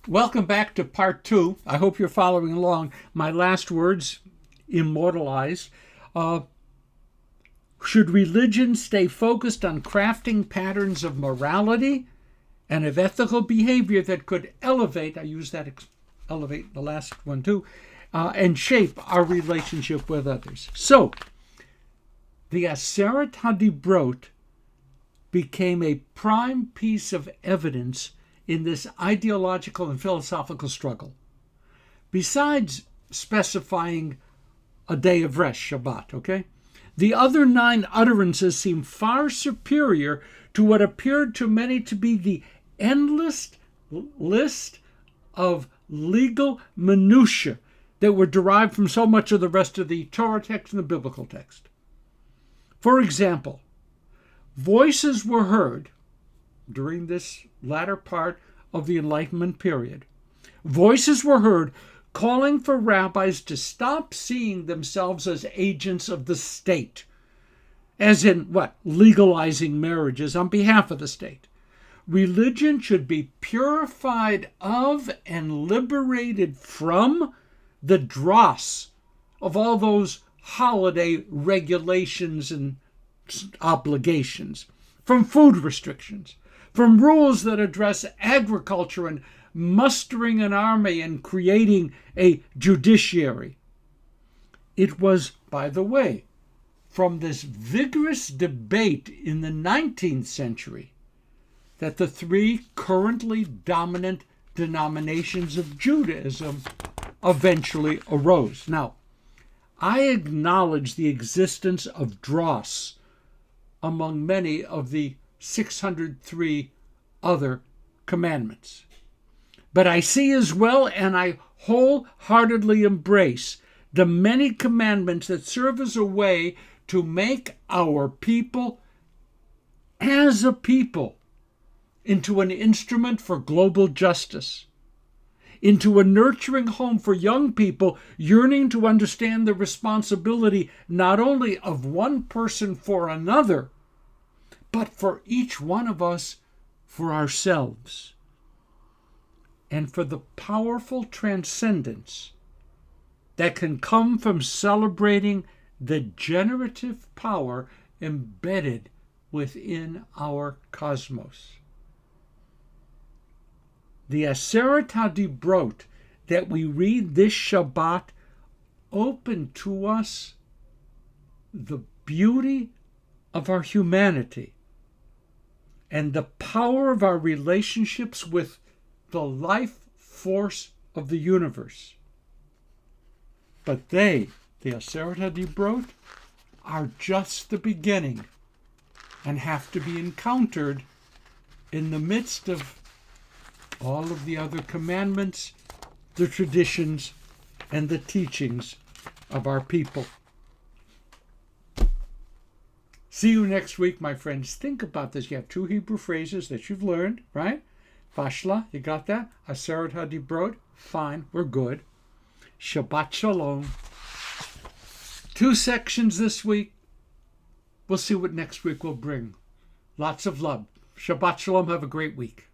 Welcome back to part 2. I hope you're following along. My last words, immortalized. Should religion stay focused on crafting patterns of morality and of ethical behavior that could elevate, I use that, elevate the last one too, and shape our relationship with others? So, the Aseret HaDibrot became a prime piece of evidence in this ideological and philosophical struggle. Besides specifying a day of rest, Shabbat, okay? The other 9 utterances seem far superior to what appeared to many to be the endless list of legal minutiae that were derived from so much of the rest of the Torah text and the biblical text. For example, voices were heard during this latter part of the Enlightenment period. Voices were heard calling for rabbis to stop seeing themselves as agents of the state, as in, legalizing marriages on behalf of the state. Religion should be purified of and liberated from the dross of all those holiday regulations and obligations, from food restrictions, from rules that address agriculture and mustering an army and creating a judiciary. It was, by the way, from this vigorous debate in the 19th century that the 3 currently dominant denominations of Judaism eventually arose. Now, I acknowledge the existence of dross among many of the 603 other commandments. But I see as well, and I wholeheartedly embrace, the many commandments that serve as a way to make our people, as a people, into an instrument for global justice, into a nurturing home for young people yearning to understand the responsibility not only of one person for another, but for each one of us for ourselves, and for the powerful transcendence that can come from celebrating the generative power embedded within our cosmos. The Aseret HaDibrot that we read this Shabbat open to us the beauty of our humanity and the power of our relationships with the life force of the universe. But they, the Aseret HaDibrot, are just the beginning and have to be encountered in the midst of all of the other commandments, the traditions, and the teachings of our people. See you next week, my friends. Think about this. You have 2 Hebrew phrases that you've learned, right? Vashla, you got that? Aseret HaDibrot, fine, we're good. Shabbat Shalom. 2 sections this week. We'll see what next week will bring. Lots of love. Shabbat Shalom. Have a great week.